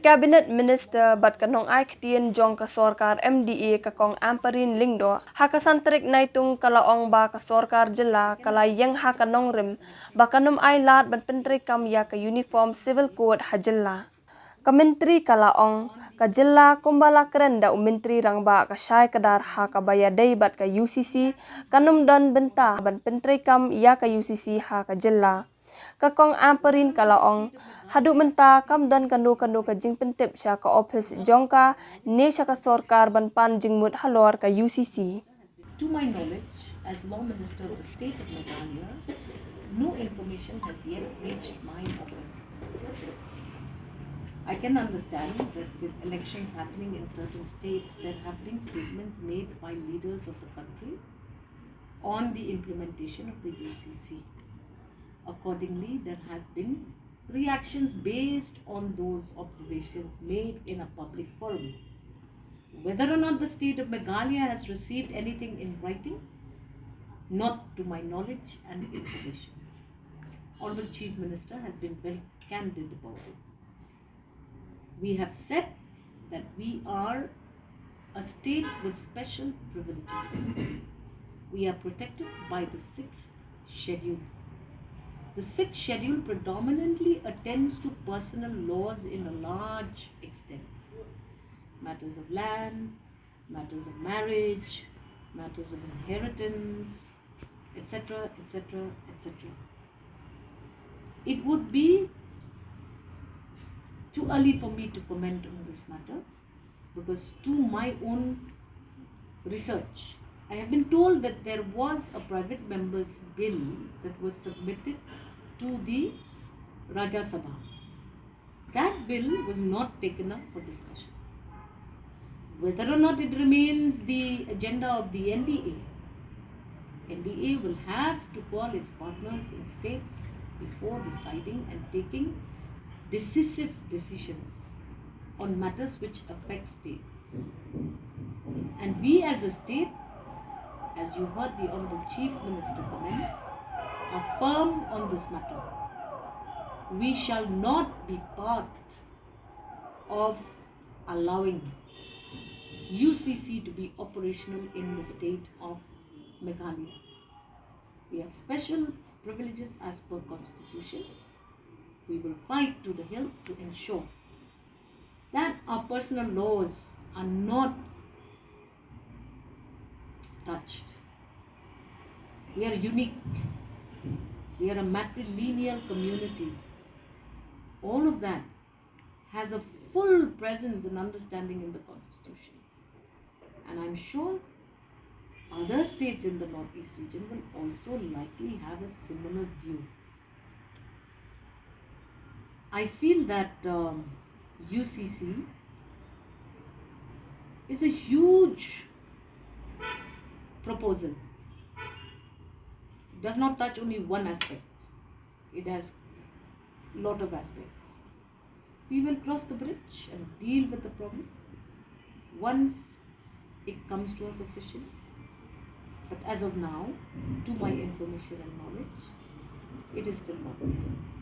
Cabinet Minister bat kanong ay kitien jong ka sorkar MDA kakong Ampareen Lyngdoh hakasantrik naitung kalaong ba ka sorkar jela kala Ieng hakanong rim bakanum ailad ban pyntreikam iaka uniform civil code hajela. Kamentri kalaong ka jela kumbala kerenda umentri rangba ka syai kadar hakabaya bat ka UCC kanum dan benta ban pyntreikam iaka UCC haka jela. Kakong Ampareen kalaong hadu menta kam dan kandu ka jing pentip sya ka office jongka ne sya ka sorkar ban pan jing mut halor ka UCC. To my knowledge, as Law Minister of the State of Meghalaya, no information has yet reached my office. I can understand that with elections happening in certain states, there have been statements made by leaders of the country on the implementation of the UCC. Accordingly, there has been reactions based on those observations made in a public forum. Whether or not the state of Meghalaya has received anything in writing, not to my knowledge and information. Honorable Chief Minister has been very candid about it. We have said that we are a state with special privileges. We are protected by the 6th schedule. The 6th schedule predominantly attends to personal laws in a large extent. Matters of land, matters of marriage, matters of inheritance, etc., etc., etc. It would be too early for me to comment on this matter because to my own research, I have been told that there was a private member's bill that was submitted to the Rajya Sabha. That bill was not taken up for discussion. Whether or not it remains the agenda of the MDA, MDA will have to call its partners in states before deciding and taking decisive decisions on matters which affect states. And we as a state, as you heard the Honorable Chief Minister comment, are firm on this matter. We shall not be part of allowing UCC to be operational in the state of Meghalaya. We have special privileges as per Constitution. We will fight to the hilt to ensure that our personal laws are not touched. We are unique. We are a matrilineal community. All of that has a full presence and understanding in the Constitution. And I'm sure other states in the Northeast region will also likely have a similar view. I feel that UCC is a huge proposal. It does not touch only one aspect. It has a lot of aspects. We will cross the bridge and deal with the problem once it comes to us officially. But as of now, to my information and knowledge, it is still not.